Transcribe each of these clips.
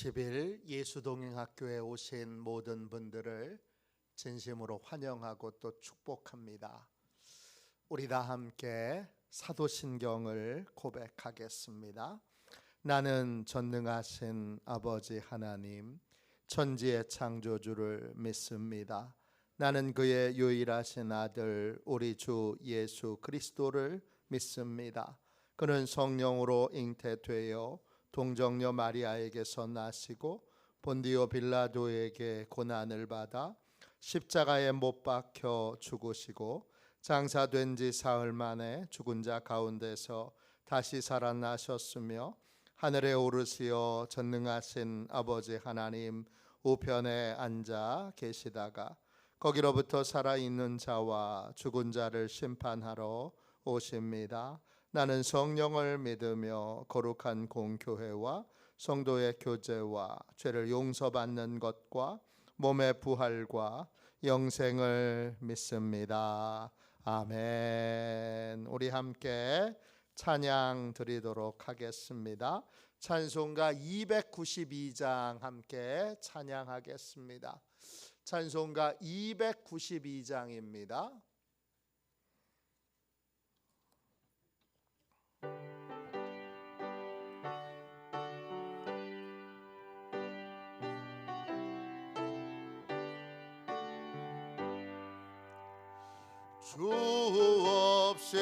10일 예수동행학교에 오신 모든 분들을 진심으로 환영하고 또 축복합니다. 우리 다 함께 사도신경을 고백하겠습니다. 나는 전능하신 아버지 하나님, 천지의 창조주를 믿습니다. 나는 그의 유일하신 아들 우리 주 예수 그리스도를 믿습니다. 그는 성령으로 잉태되어 동정녀 마리아에게서 나시고 본디오 빌라도에게 고난을 받아 십자가에 못 박혀 죽으시고 장사된 지 사흘 만에 죽은 자 가운데서 다시 살아나셨으며 하늘에 오르시어 전능하신 아버지 하나님 우편에 앉아 계시다가 거기로부터 살아있는 자와 죽은 자를 심판하러 오십니다. 나는 성령을 믿으며 거룩한 공교회와 성도의 교제와 죄를 용서받는 것과 몸의 부활과 영생을 믿습니다. 아멘. 우리 함께 찬양 드리도록 하겠습니다. 찬송가 292장 함께 찬양하겠습니다. 찬송가 292장입니다. 주 없이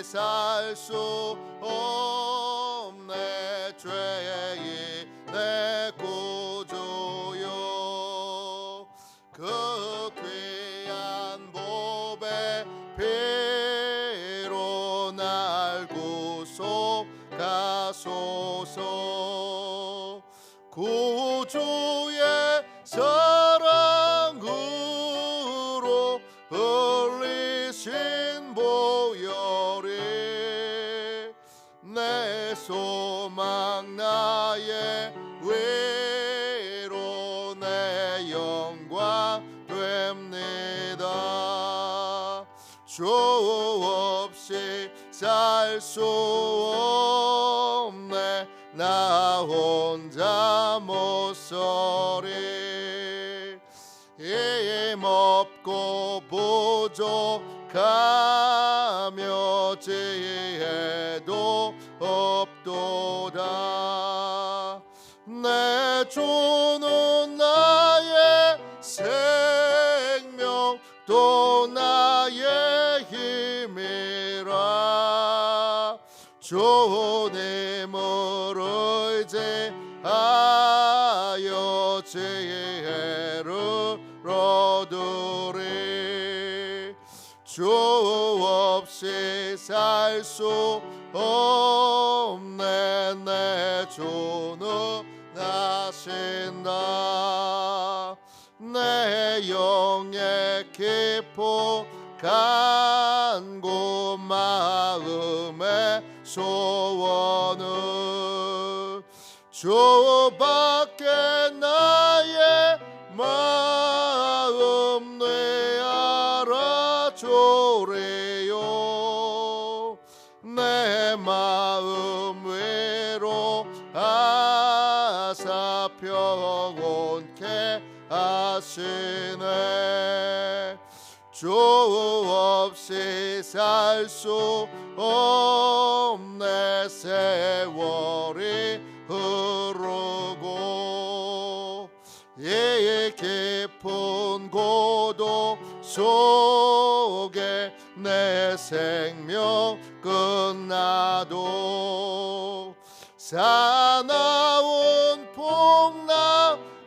살 수 없네 죄의 내 구주요 그 귀한 보배 피로 날 구속하소서 구주의 사랑으로 흘리신 보혈이 내 소망 나의 위로 내 영광 됩니다. 주 없이 살 수 없네 나 혼자 못 서리 힘없고 부족하며 지혜도 없도다. 내 주는 나의 생명 또 나의 힘이라 주님을 의지하여 지혜를 얻으리. 주 없이 살 수 없네 내 주는 하신다. 내 영의 깊고 간고 마음의 소원은 주밖에 나의 마음 내 알아주리요. 내 마음 위로 하사 평온케 하시네. 주 없이 살 수 없네 세월이 흐르고 이 깊은 고독 속에 내 생명 끝나도 사나운 풍랑일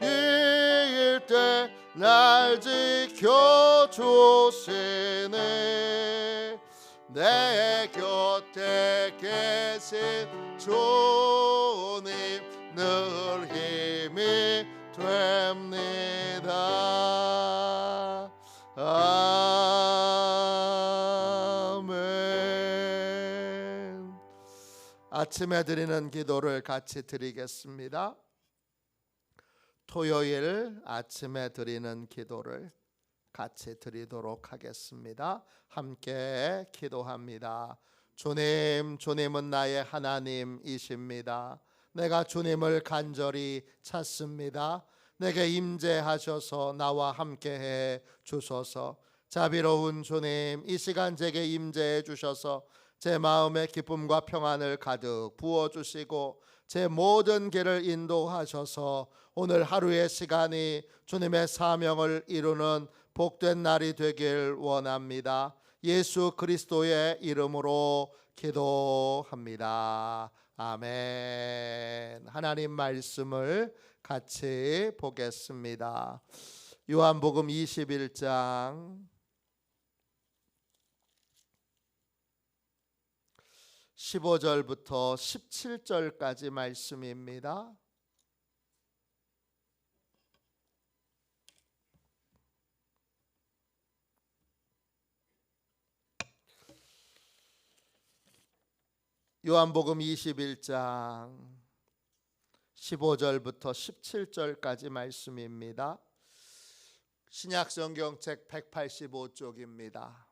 때 날 지켜주시네. 내 곁에 계신 주님 늘 힘이 됩니다. 아멘. 아침에 드리는 기도를 같이 드리겠습니다. 토요일 아침에 드리는 기도를 같이 드리도록 하겠습니다. 함께 기도합니다. 주님, 주님은 나의 하나님이십니다. 내가 주님을 간절히 찾습니다. 내게 임재하셔서 나와 함께해 주소서. 자비로운 주님, 이 시간 제게 임재해 주셔서 제 마음에 기쁨과 평안을 가득 부어주시고 제 모든 길을 인도하셔서 오늘 하루의 시간이 주님의 사명을 이루는 복된 날이 되길 원합니다. 예수 그리스도의 이름으로 기도합니다. 아멘. 하나님 말씀을 같이 보겠습니다. 요한복음 21장 15절부터 17절까지 말씀입니다. 요한복음 21장 15절부터 17절까지 말씀입니다. 신약성경책 185쪽입니다.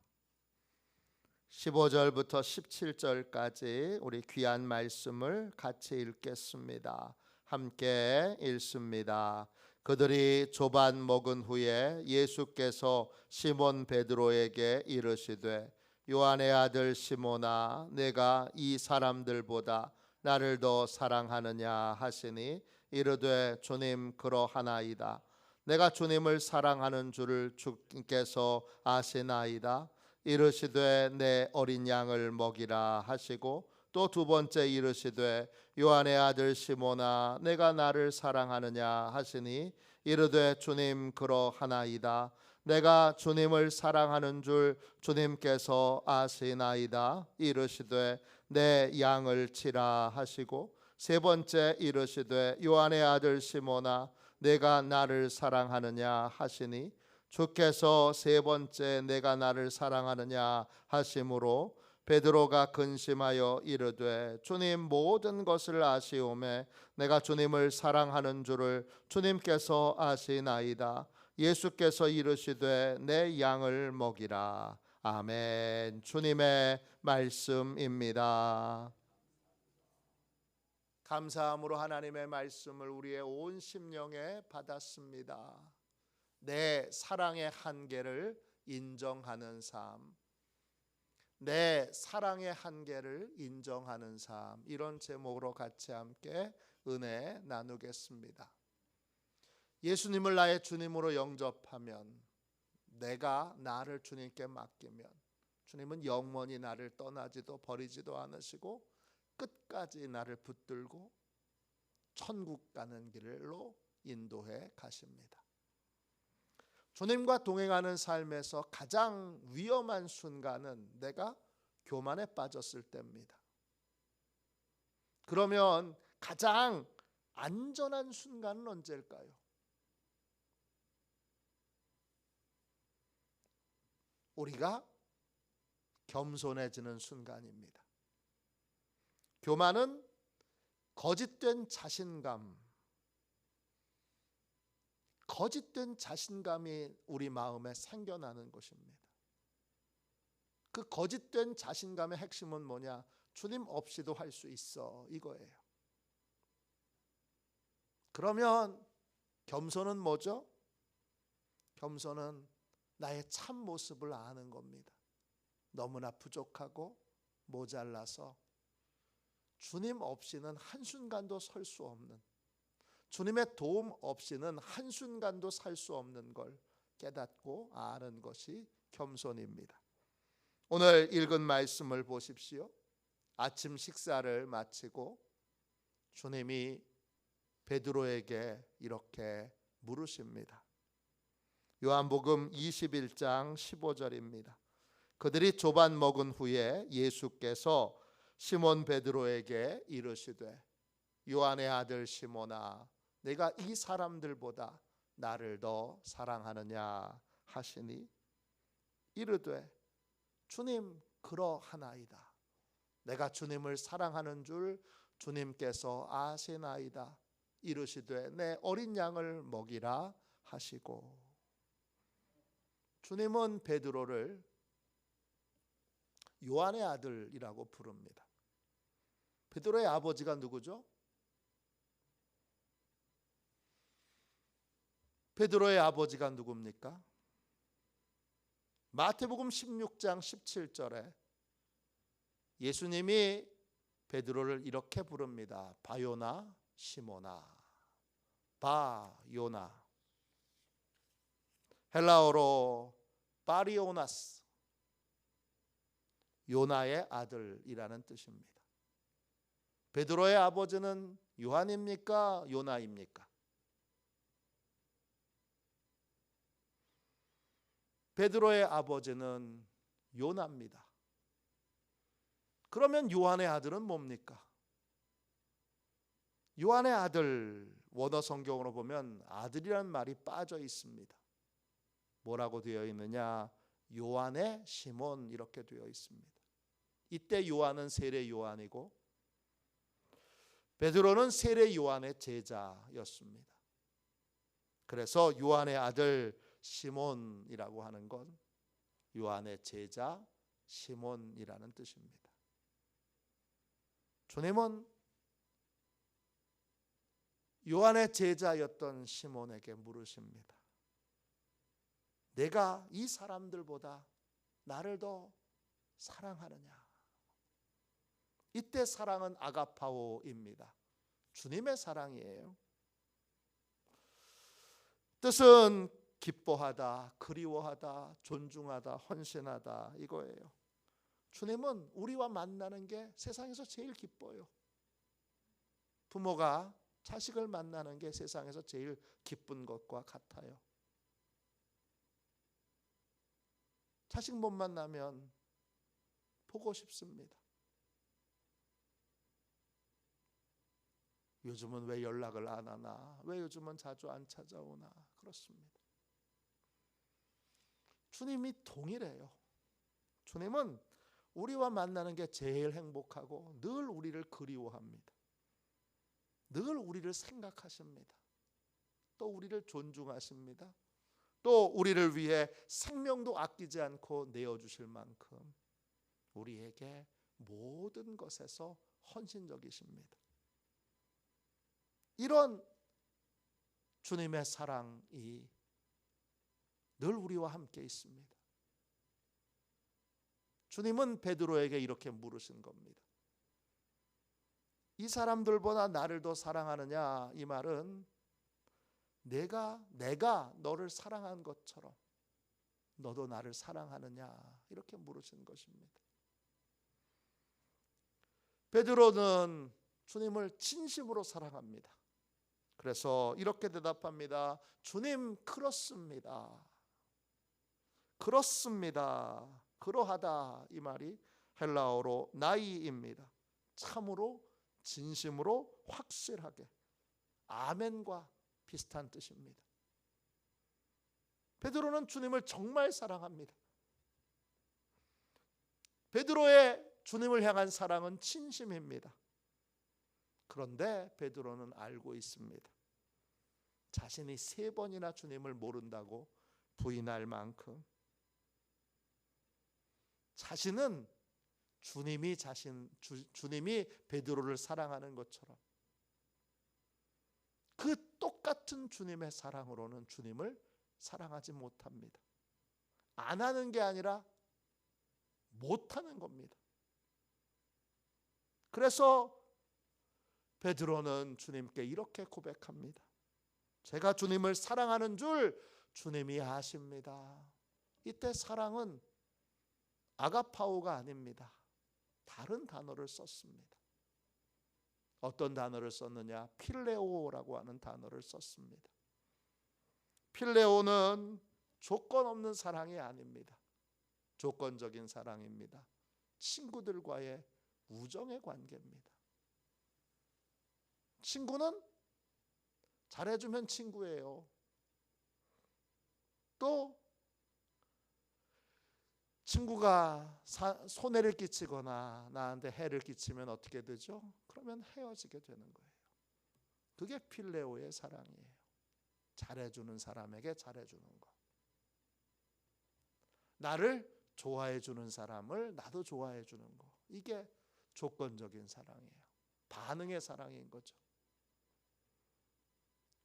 15절부터 17절까지 우리 귀한 말씀을 같이 읽겠습니다. 함께 읽습니다. 그들이 조반 먹은 후에 예수께서 시몬 베드로에게 이르시되 요한의 아들 시몬아, 내가 이 사람들보다 나를 더 사랑하느냐 하시니 이르되 주님 그러하나이다. 내가 주님을 사랑하는 줄을 주께서 아시나이다. 이르시되 내 어린 양을 먹이라 하시고 또 두 번째 이르시되 요한의 아들 시몬아, 내가 나를 사랑하느냐 하시니 이르되 주님 그러하나이다. 내가 주님을 사랑하는 줄 주님께서 아시나이다. 이르시되 내 양을 치라 하시고 세 번째 이르시되 요한의 아들 시몬아, 내가 나를 사랑하느냐 하시니 주께서 세 번째 내가 나를 사랑하느냐 하심으로 베드로가 근심하여 이르되 주님 모든 것을 아시오매 내가 주님을 사랑하는 줄을 주님께서 아시나이다. 예수께서 이르시되 내 양을 먹이라. 아멘. 주님의 말씀입니다. 감사함으로 하나님의 말씀을 우리의 온 심령에 받았습니다. 내 사랑의 한계를 인정하는 삶, 내 사랑의 한계를 인정하는 삶, 이런 제목으로 같이 함께 은혜 나누겠습니다. 예수님을 나의 주님으로 영접하면, 내가 나를 주님께 맡기면 주님은 영원히 나를 떠나지도 버리지도 않으시고 끝까지 나를 붙들고 천국 가는 길로 인도해 가십니다. 주님과 동행하는 삶에서 가장 위험한 순간은 내가 교만에 빠졌을 때입니다. 그러면 가장 안전한 순간은 언제일까요? 우리가 겸손해지는 순간입니다. 교만은 거짓된 자신감이 우리 마음에 생겨나는 것입니다. 그 거짓된 자신감의 핵심은 뭐냐? 주님 없이도 할 수 있어, 이거예요. 그러면 겸손은 뭐죠? 겸손은 나의 참 모습을 아는 겁니다. 너무나 부족하고 모자라서 주님 없이는 한순간도 설 수 없는, 주님의 도움 없이는 한순간도 살 수 없는 걸 깨닫고 아는 것이 겸손입니다. 오늘 읽은 말씀을 보십시오. 아침 식사를 마치고 주님이 베드로에게 이렇게 물으십니다. 요한복음 21장 15절입니다. 그들이 조반 먹은 후에 예수께서 시몬 베드로에게 이르시되 요한의 아들 시몬아, 내가 이 사람들보다 나를 더 사랑하느냐 하시니 이르되 주님 그러하나이다. 내가 주님을 사랑하는 줄 주님께서 아시나이다. 이르시되 내 어린 양을 먹이라 하시고. 주님은 베드로를 요한의 아들이라고 부릅니다. 베드로의 아버지가 누구죠? 베드로의 아버지가 누굽니까? 마태복음 16장 17절에 예수님이 베드로를 이렇게 부릅니다. 바요나 시모나. 바요나. 헬라어로 바리오나스. 요나의 아들이라는 뜻입니다. 베드로의 아버지는 요한입니까? 요나입니까? 베드로의 아버지는 요나입니다. 그러면 요한의 아들은 뭡니까? 요한의 아들, 원어 성경으로 보면 아들이라는 말이 빠져 있습니다. 뭐라고 되어 있느냐? 요한의 시몬 이렇게 되어 있습니다. 이때 요한은 세례 요한이고 베드로는 세례 요한의 제자였습니다. 그래서 요한의 아들 시몬이라고 하는 건 요한의 제자 시몬이라는 뜻입니다. 주님은 요한의 제자였던 시몬에게 물으십니다. 내가 이 사람들보다 나를 더 사랑하느냐? 이때 사랑은 아가파오입니다. 주님의 사랑이에요. 뜻은 기뻐하다, 그리워하다, 존중하다, 헌신하다 이거예요. 주님은 우리와 만나는 게 세상에서 제일 기뻐요. 부모가 자식을 만나는 게 세상에서 제일 기쁜 것과 같아요. 자식 못 만나면 보고 싶습니다. 요즘은 왜 연락을 안 하나? 왜 요즘은 자주 안 찾아오나? 그렇습니다. 주님이 동일해요. 주님은 우리와 만나는 게 제일 행복하고 늘 우리를 그리워합니다. 늘 우리를 생각하십니다. 또 우리를 존중하십니다. 또 우리를 위해 생명도 아끼지 않고 내어주실 만큼 우리에게 모든 것에서 헌신적이십니다. 이런 주님의 사랑이 늘 우리와 함께 있습니다. 주님은 베드로에게 이렇게 물으신 겁니다. 이 사람들보다 나를 더 사랑하느냐? 이 말은 내가 너를 사랑한 것처럼 너도 나를 사랑하느냐? 이렇게 물으신 것입니다. 베드로는 주님을 진심으로 사랑합니다. 그래서 이렇게 대답합니다. 주님, 그렇습니다. 그렇습니다. 그러하다 이 말이 헬라어로 나이입니다. 참으로, 진심으로, 확실하게. 아멘과 비슷한 뜻입니다. 베드로는 주님을 정말 사랑합니다. 베드로의 주님을 향한 사랑은 진심입니다. 그런데 베드로는 알고 있습니다. 자신이 3번이나 주님을 모른다고 부인할 만큼 자신은 주님이 베드로를 사랑하는 것처럼 그 똑같은 주님의 사랑으로는 주님을 사랑하지 못합니다. 안 하는 게 아니라 못하는 겁니다. 그래서 베드로는 주님께 이렇게 고백합니다. 제가 주님을 사랑하는 줄 주님이 아십니다. 이때 사랑은 아가파오가 아닙니다. 다른 단어를 썼습니다. 어떤 단어를 썼느냐? 필레오라고 하는 단어를 썼습니다. 필레오는 조건 없는 사랑이 아닙니다. 조건적인 사랑입니다. 친구들과의 우정의 관계입니다. 친구는 잘해주면 친구예요. 또 친구가 손해를 끼치거나 나한테 해를 끼치면 어떻게 되죠? 그러면 헤어지게 되는 거예요. 그게 필레오의 사랑이에요. 잘해주는 사람에게 잘해주는 것. 나를 좋아해주는 사람을 나도 좋아해주는 것. 이게 조건적인 사랑이에요. 반응의 사랑인 거죠.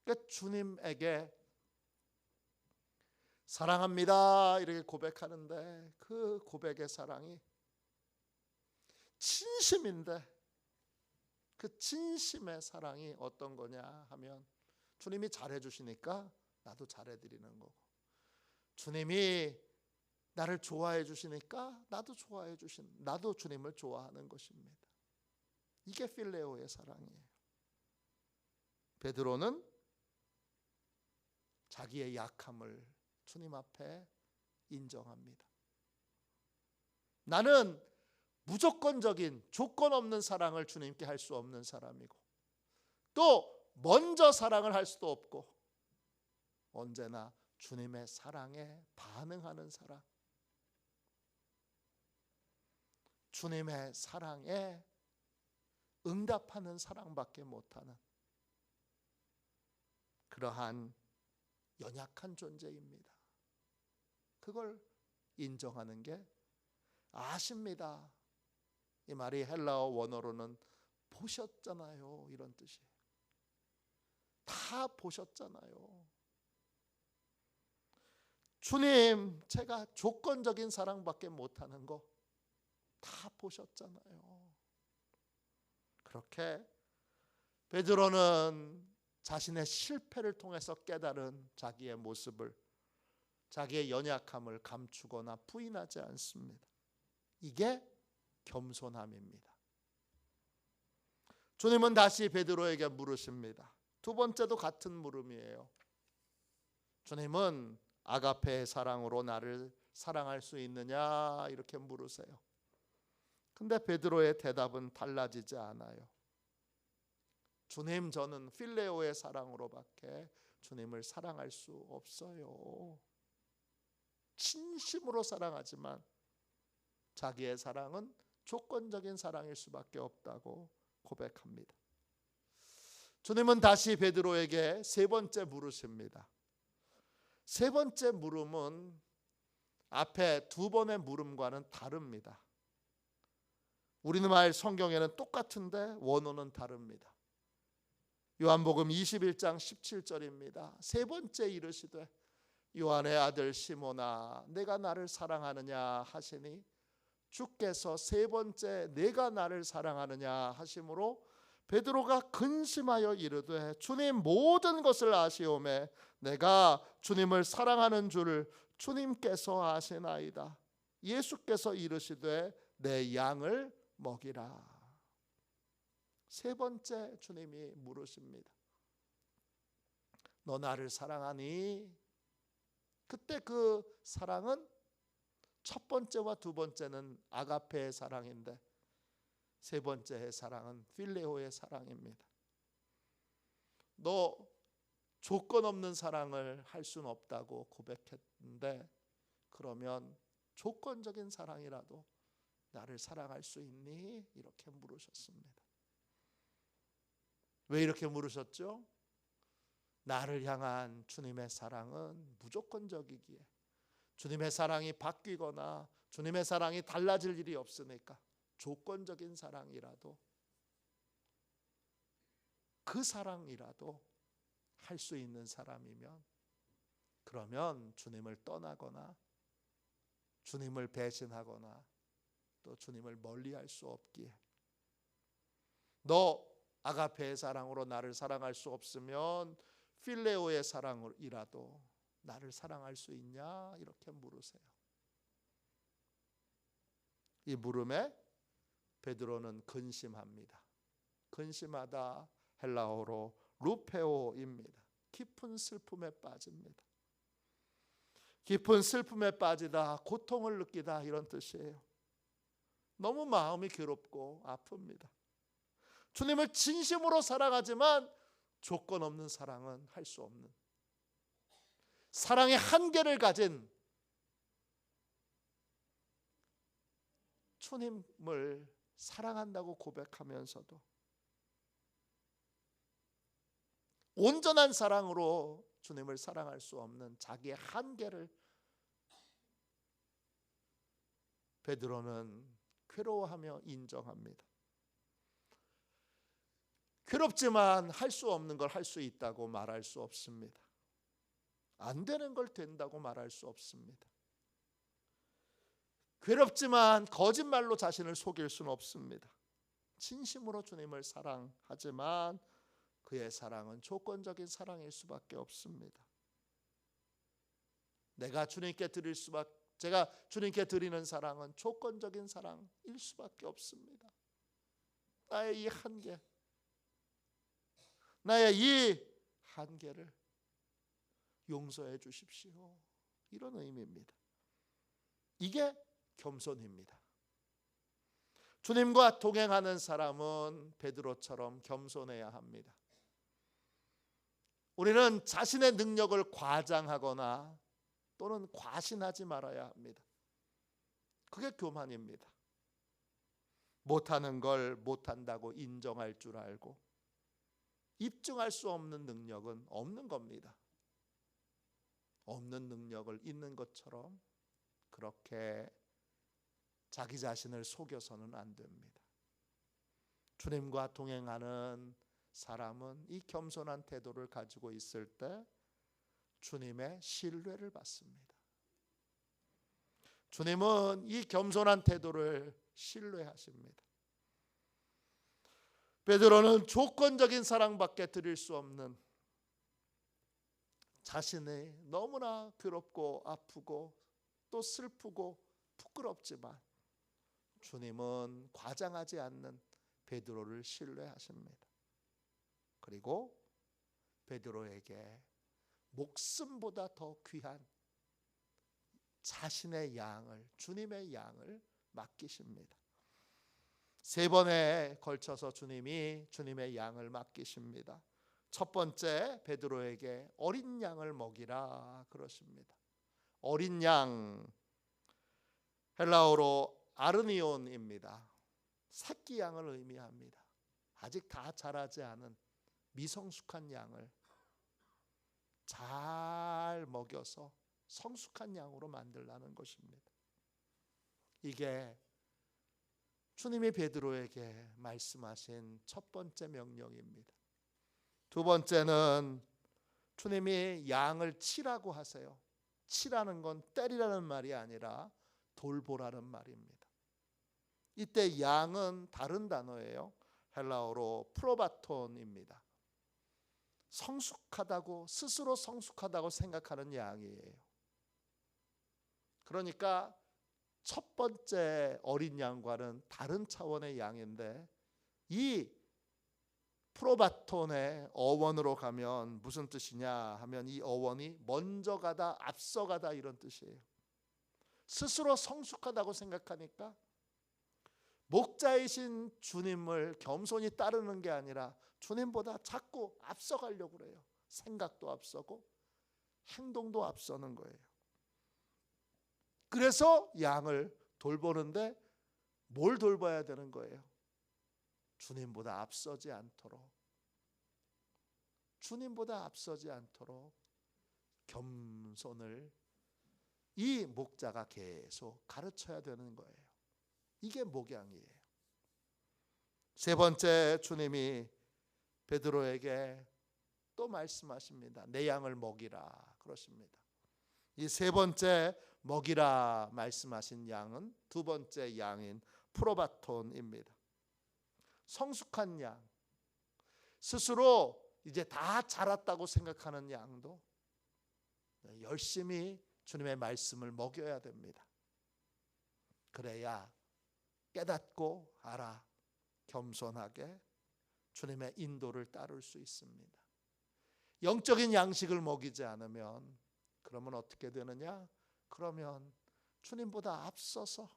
그러니까 주님에게 사랑합니다 이렇게 고백하는데 그 고백의 사랑이 진심인데 그 진심의 사랑이 어떤 거냐 하면 주님이 잘해주시니까 나도 잘해드리는 거고, 주님이 나를 좋아해 주시니까 나도 주님을 좋아하는 것입니다. 이게 필레오의 사랑이에요. 베드로는 자기의 약함을 주님 앞에 인정합니다. 나는 무조건적인 조건 없는 사랑을 주님께 할 수 없는 사람이고, 또 먼저 사랑을 할 수도 없고, 언제나 주님의 사랑에 반응하는 사랑, 주님의 사랑에 응답하는 사랑밖에 못하는 그러한 연약한 존재입니다. 그걸 인정하는 게 아십니다. 이 말이 헬라어 원어로는 보셨잖아요 이런 뜻이에요. 다 보셨잖아요. 주님, 제가 조건적인 사랑밖에 못하는 거 다 보셨잖아요. 그렇게 베드로는 자신의 실패를 통해서 깨달은 자기의 모습을, 자기의 연약함을 감추거나 부인하지 않습니다. 이게 겸손함입니다. 주님은 다시 베드로에게 물으십니다. 두 번째도 같은 물음이에요. 주님은 아가페의 사랑으로 나를 사랑할 수 있느냐 이렇게 물으세요. 근데 베드로의 대답은 달라지지 않아요. 주님, 저는 필레오의 사랑으로밖에 주님을 사랑할 수 없어요. 진심으로 사랑하지만 자기의 사랑은 조건적인 사랑일 수밖에 없다고 고백합니다. 주님은 다시 베드로에게 세 번째 물으십니다. 세 번째 물음은 앞에 두 번의 물음과는 다릅니다. 우리말 성경에는 똑같은데 원어는 다릅니다. 요한복음 21장 17절입니다. 세 번째 이르시되 요한의 아들 시몬아 내가 나를 사랑하느냐 하시니 주께서 세 번째 내가 나를 사랑하느냐 하심으로 베드로가 근심하여 이르되 주님 모든 것을 아시오매 내가 주님을 사랑하는 줄을 주님께서 아시나이다. 예수께서 이르시되 내 양을 먹이라. 세 번째 주님이 물으십니다. 너 나를 사랑하니? 그때 그 사랑은 첫 번째와 두 번째는 아가페의 사랑인데 세 번째의 사랑은 필레오의 사랑입니다. 너 조건 없는 사랑을 할 수는 없다고 고백했는데 그러면 조건적인 사랑이라도 나를 사랑할 수 있니? 이렇게 물으셨습니다. 왜 이렇게 물으셨죠? 나를 향한 주님의 사랑은 무조건적이기에 주님의 사랑이 바뀌거나 주님의 사랑이 달라질 일이 없으니까 조건적인 사랑이라도 그 사랑이라도 할 수 있는 사람이면 그러면 주님을 떠나거나 주님을 배신하거나 또 주님을 멀리할 수 없기에 너 아가페의 사랑으로 나를 사랑할 수 없으면 필레오의 사랑이라도 나를 사랑할 수 있냐? 이렇게 물으세요. 이 물음에 베드로는 근심합니다. 근심하다 헬라어로 루페오입니다. 깊은 슬픔에 빠집니다. 깊은 슬픔에 빠지다, 고통을 느끼다 이런 뜻이에요. 너무 마음이 괴롭고 아픕니다. 주님을 진심으로 사랑하지만 조건 없는 사랑은 할 수 없는 사랑의 한계를 가진 주님을 사랑한다고 고백하면서도 온전한 사랑으로 주님을 사랑할 수 없는 자기의 한계를 베드로는 괴로워하며 인정합니다. 괴롭지만 할 수 없는 걸 할 수 있다고 말할 수 없습니다. 안 되는 걸 된다고 말할 수 없습니다. 괴롭지만 거짓말로 자신을 속일 수는 없습니다. 진심으로 주님을 사랑하지만 그의 사랑은 조건적인 사랑일 수밖에 없습니다. 제가 주님께 드리는 사랑은 조건적인 사랑일 수밖에 없습니다. 나의 이 한계, 나의 이 한계를 용서해 주십시오. 이런 의미입니다. 이게 겸손입니다. 주님과 동행하는 사람은 베드로처럼 겸손해야 합니다. 우리는 자신의 능력을 과장하거나 또는 과신하지 말아야 합니다. 그게 교만입니다. 못하는 걸 못한다고 인정할 줄 알고 입증할 수 없는 능력은 없는 겁니다. 없는 능력을 있는 것처럼 그렇게 자기 자신을 속여서는 안 됩니다. 주님과 동행하는 사람은 이 겸손한 태도를 가지고 있을 때 주님의 신뢰를 받습니다. 주님은 이 겸손한 태도를 신뢰하십니다. 베드로는 조건적인 사랑밖에 드릴 수 없는 자신이 너무나 괴롭고 아프고 또 슬프고 부끄럽지만 주님은 과장하지 않는 베드로를 신뢰하십니다. 그리고 베드로에게 목숨보다 더 귀한 자신의 양을, 주님의 양을 맡기십니다. 3번에 걸쳐서 주님이 주님의 양을 맡기십니다. 첫 번째, 베드로에게 어린 양을 먹이라 그러십니다. 어린 양, 헬라어로 아르니온입니다. 새끼 양을 의미합니다. 아직 다 자라지 않은 미성숙한 양을 잘 먹여서 성숙한 양으로 만들라는 것입니다. 이게 주님이 베드로에게 말씀하신 첫 번째 명령입니다. 두 번째는 주님이 양을 치라고 하세요. 치라는 건 때리라는 말이 아니라 돌보라는 말입니다. 이때 양은 다른 단어예요. 헬라어로 프로바톤입니다. 성숙하다고, 스스로 성숙하다고 생각하는 양이에요. 그러니까 첫 번째 어린 양과는 다른 차원의 양인데, 이 프로바톤의 어원으로 가면 무슨 뜻이냐 하면 이 어원이 먼저 가다, 앞서 가다 이런 뜻이에요. 스스로 성숙하다고 생각하니까 목자이신 주님을 겸손히 따르는 게 아니라 주님보다 자꾸 앞서가려고 그래요. 생각도 앞서고 행동도 앞서는 거예요. 그래서 양을 돌보는데 뭘 돌봐야 되는 거예요? 주님보다 앞서지 않도록, 주님보다 앞서지 않도록 겸손을 이 목자가 계속 가르쳐야 되는 거예요. 이게 목양이에요. 세 번째, 주님이 베드로에게 또 말씀하십니다. 내 양을 먹이라 그러십니다. 이 세 번째 먹이라 말씀하신 양은 두 번째 양인 프로바톤입니다. 성숙한 양, 스스로 이제 다 자랐다고 생각하는 양도 열심히 주님의 말씀을 먹여야 됩니다. 그래야 깨닫고 알아 겸손하게 주님의 인도를 따를 수 있습니다. 영적인 양식을 먹이지 않으면 그러면 어떻게 되느냐? 그러면 주님보다 앞서서,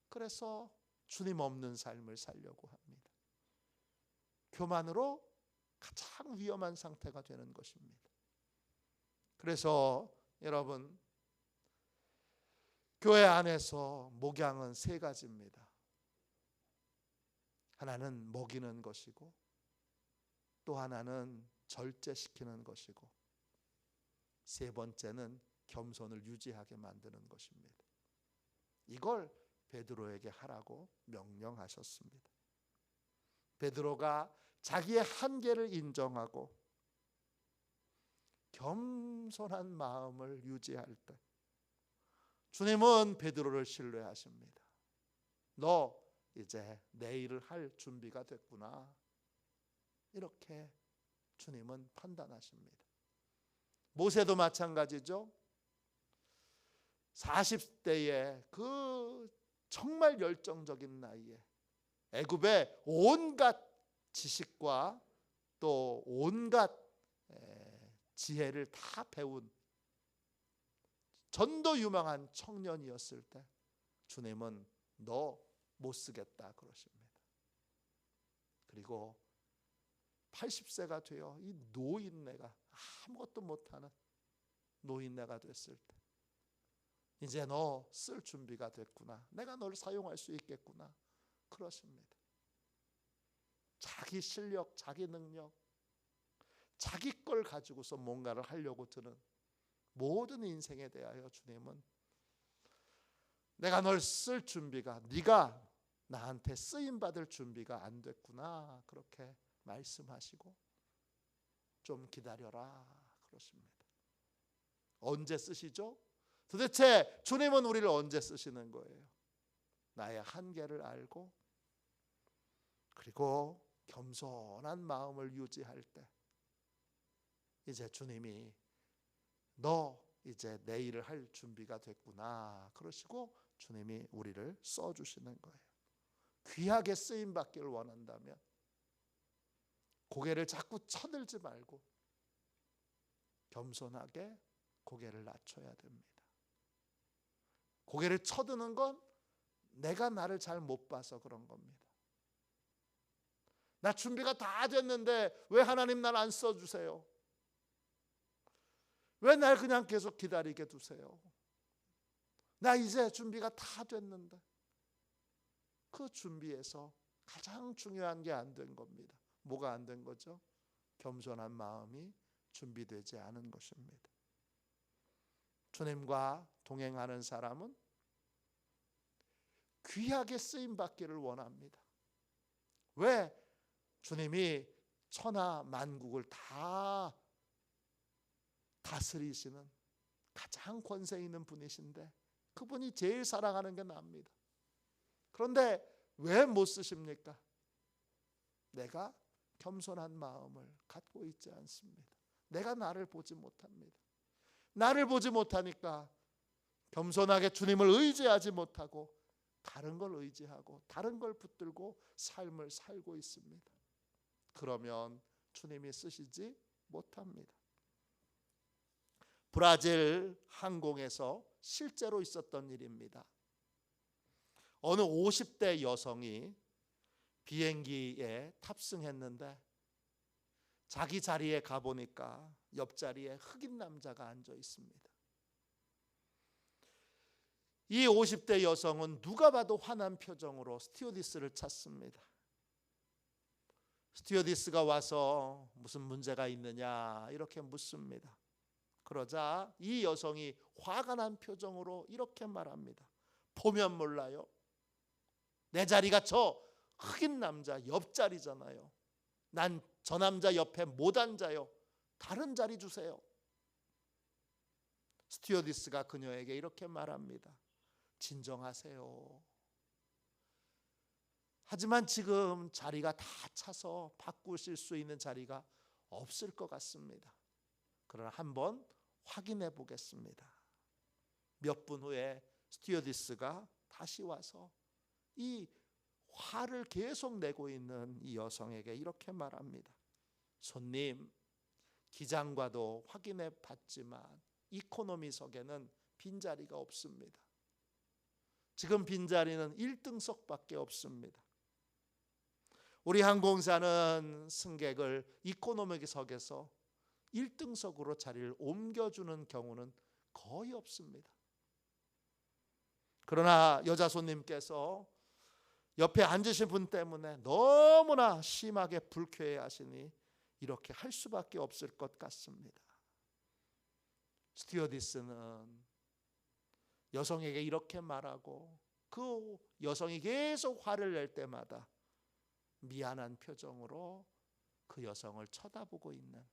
그래서 주님 없는 삶을 살려고 합니다. 교만으로 가장 위험한 상태가 되는 것입니다. 그래서 여러분, 교회 안에서 목양은 세 가지입니다. 하나는 먹이는 것이고, 또 하나는 절제시키는 것이고, 세 번째는 겸손을 유지하게 만드는 것입니다. 이걸 베드로에게 하라고 명령하셨습니다. 베드로가 자기의 한계를 인정하고 겸손한 마음을 유지할 때 주님은 베드로를 신뢰하십니다. 너 이제 내 일을 할 준비가 됐구나. 이렇게 주님은 판단하십니다. 모세도 마찬가지죠. 40대에 그 정말 열정적인 나이에 애굽의 온갖 지식과 또 온갖 지혜를 다 배운 전도 유망한 청년이었을 때 주님은 너 못 쓰겠다 그러십니다. 그리고 80세가 되어 이 노인네가 아무것도 못하는 노인네가 됐을 때 이제 너 쓸 준비가 됐구나. 내가 널 사용할 수 있겠구나. 그러십니다. 자기 실력, 자기 능력, 자기 걸 가지고서 뭔가를 하려고 드는 모든 인생에 대하여 주님은 내가 널 쓸 준비가, 네가 나한테 쓰임받을 준비가 안 됐구나. 그렇게 말씀하시고 좀 기다려라 그러십니다. 언제 쓰시죠? 도대체 주님은 우리를 언제 쓰시는 거예요? 나의 한계를 알고 그리고 겸손한 마음을 유지할 때 이제 주님이 너 이제 내 일을 할 준비가 됐구나 그러시고 주님이 우리를 써주시는 거예요. 귀하게 쓰임받기를 원한다면 고개를 자꾸 쳐들지 말고 겸손하게 고개를 낮춰야 됩니다. 고개를 쳐드는 건 내가 나를 잘 못 봐서 그런 겁니다. 나 준비가 다 됐는데 왜 하나님 날 안 써주세요? 왜 날 그냥 계속 기다리게 두세요? 나 이제 준비가 다 됐는데. 그 준비에서 가장 중요한 게 안 된 겁니다. 뭐가 안 된 거죠? 겸손한 마음이 준비되지 않은 것입니다. 주님과 동행하는 사람은 귀하게 쓰임받기를 원합니다. 왜? 주님이 천하 만국을 다 다스리시는 가장 권세 있는 분이신데 그분이 제일 사랑하는 게 납니다. 그런데 왜 못 쓰십니까? 내가 겸손한 마음을 갖고 있지 않습니다. 내가 나를 보지 못합니다. 나를 보지 못하니까 겸손하게 주님을 의지하지 못하고 다른 걸 의지하고 다른 걸 붙들고 삶을 살고 있습니다. 그러면 주님이 쓰시지 못합니다. 브라질 항공에서 실제로 있었던 일입니다. 어느 50대 여성이 비행기에 탑승했는데 자기 자리에 가보니까 옆자리에 흑인 남자가 앉아 있습니다. 이 50대 여성은 누가 봐도 화난 표정으로 스튜어디스를 찾습니다. 스튜어디스가 와서 무슨 문제가 있느냐 이렇게 묻습니다. 그러자 이 여성이 화가 난 표정으로 이렇게 말합니다. 보면 몰라요. 내 자리가 저 흑인 남자 옆자리잖아요. 난 저 남자 옆에 못 앉아요. 다른 자리 주세요. 스튜어디스가 그녀에게 이렇게 말합니다. 진정하세요. 하지만 지금 자리가 다 차서 바꾸실 수 있는 자리가 없을 것 같습니다. 그러나 한번 확인해 보겠습니다. 몇 분 후에 스튜어디스가 다시 와서 이 화를 계속 내고 있는 이 여성에게 이렇게 말합니다. 손님, 기장과도 확인해 봤지만 이코노미석에는 빈자리가 없습니다. 지금 빈자리는 1등석밖에 없습니다. 우리 항공사는 승객을 이코노미석에서 1등석으로 자리를 옮겨주는 경우는 거의 없습니다. 그러나 여자 손님께서 옆에 앉으신 분 때문에 너무나 심하게 불쾌해 하시니 이렇게 할 수밖에 없을 것 같습니다. 스튜어디스는 여성에게 이렇게 말하고 그 여성이 계속 화를 낼 때마다 미안한 표정으로 그 여성을 쳐다보고 있는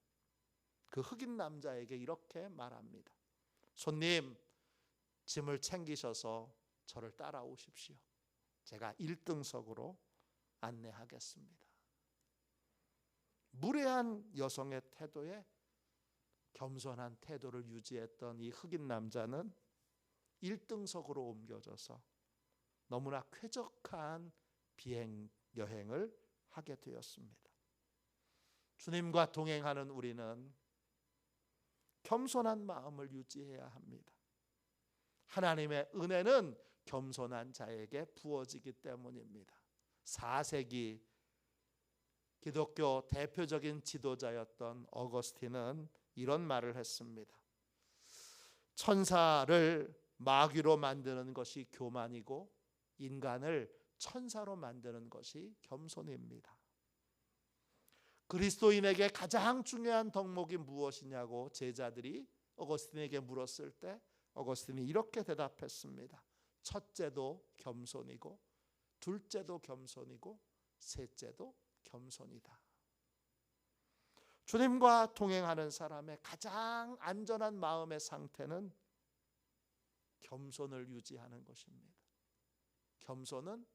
그 흑인 남자에게 이렇게 말합니다. 손님, 짐을 챙기셔서 저를 따라오십시오. 제가 1등석으로 안내하겠습니다. 무례한 여성의 태도에 겸손한 태도를 유지했던 이 흑인 남자는 1등석으로 옮겨져서 너무나 쾌적한 비행 여행을 하게 되었습니다. 주님과 동행하는 우리는 겸손한 마음을 유지해야 합니다. 하나님의 은혜는 겸손한 자에게 부어지기 때문입니다. 4세기 기독교 대표적인 지도자였던 어거스틴은 이런 말을 했습니다. 천사를 마귀로 만드는 것이 교만이고 인간을 천사로 만드는 것이 겸손입니다. 그리스도인에게 가장 중요한 덕목이 무엇이냐고 제자들이 어거스틴에게 물었을 때 어거스틴이 이렇게 대답했습니다. 첫째도 겸손이고 둘째도 겸손이고 셋째도 겸손이다. 주님과 동행하는 사람의 가장 안전한 마음의 상태는 겸손을 유지하는 것입니다. 겸손은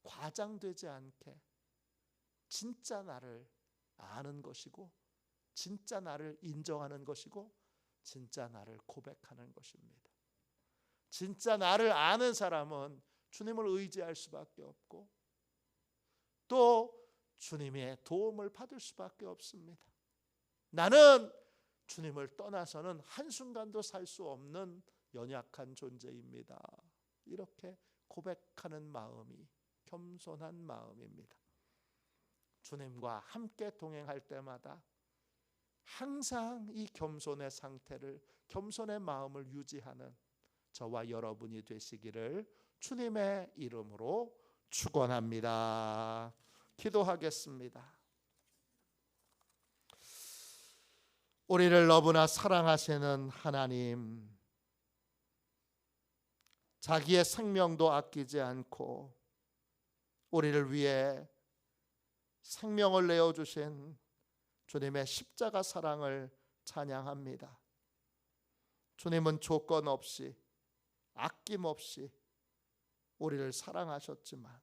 과장되지 않게 진짜 나를 아는 것이고 진짜 나를 인정하는 것이고 진짜 나를 고백하는 것입니다. 진짜 나를 아는 사람은 주님을 의지할 수밖에 없고 또 주님의 도움을 받을 수밖에 없습니다. 나는 주님을 떠나서는 한순간도 살 수 없는 연약한 존재입니다. 이렇게 고백하는 마음이 겸손한 마음입니다. 주님과 함께 동행할 때마다 항상 이 겸손의 상태를, 겸손의 마음을 유지하는 저와 여러분이 되시기를 주님의 이름으로 축원합니다. 기도하겠습니다. 우리를 너무나 사랑하시는 하나님, 자기의 생명도 아끼지 않고 우리를 위해 생명을 내어주신 주님의 십자가 사랑을 찬양합니다. 주님은 조건 없이 아낌없이 우리를 사랑하셨지만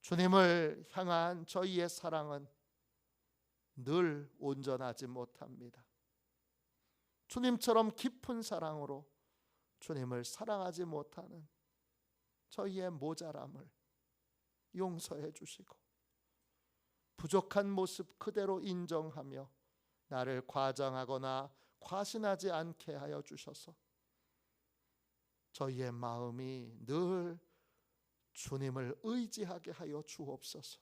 주님을 향한 저희의 사랑은 늘 온전하지 못합니다. 주님처럼 깊은 사랑으로 주님을 사랑하지 못하는 저희의 모자람을 용서해 주시고 부족한 모습 그대로 인정하며 나를 과장하거나 과신하지 않게 하여 주셔서 저희의 마음이 늘 주님을 의지하게 하여 주옵소서.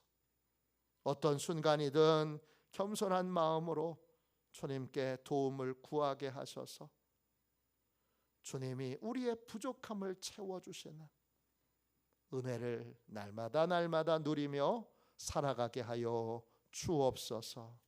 어떤 순간이든 겸손한 마음으로 주님께 도움을 구하게 하셔서 주님이 우리의 부족함을 채워주시는 은혜를 날마다 누리며 살아가게 하여 주옵소서.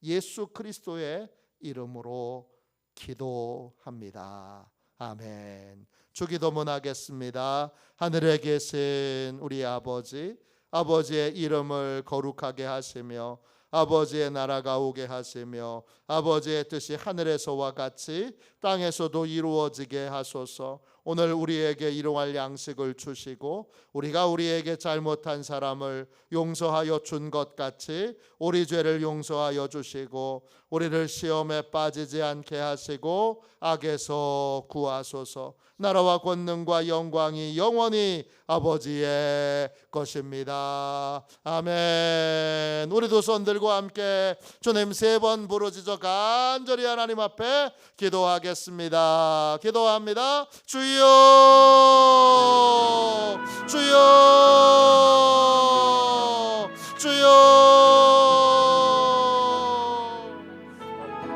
예수 그리스도의 이름으로 기도합니다. 아멘. 주기도문 하겠습니다. 하늘에 계신 우리 아버지, 아버지의 이름을 거룩하게 하시며 아버지의 나라가 오게 하시며 아버지의 뜻이 하늘에서와 같이 땅에서도 이루어지게 하소서. 오늘 우리에게 일용할 양식을 주시고 우리가 우리에게 잘못한 사람을 용서하여 준 것 같이 우리 죄를 용서하여 주시고 우리를 시험에 빠지지 않게 하시고 악에서 구하소서. 나라와 권능과 영광이 영원히 아버지의 것입니다. 아멘. 우리도 손 들고 함께 주님 3번 부르짖어 간절히 하나님 앞에 기도하겠습니다. 기도합니다. 주여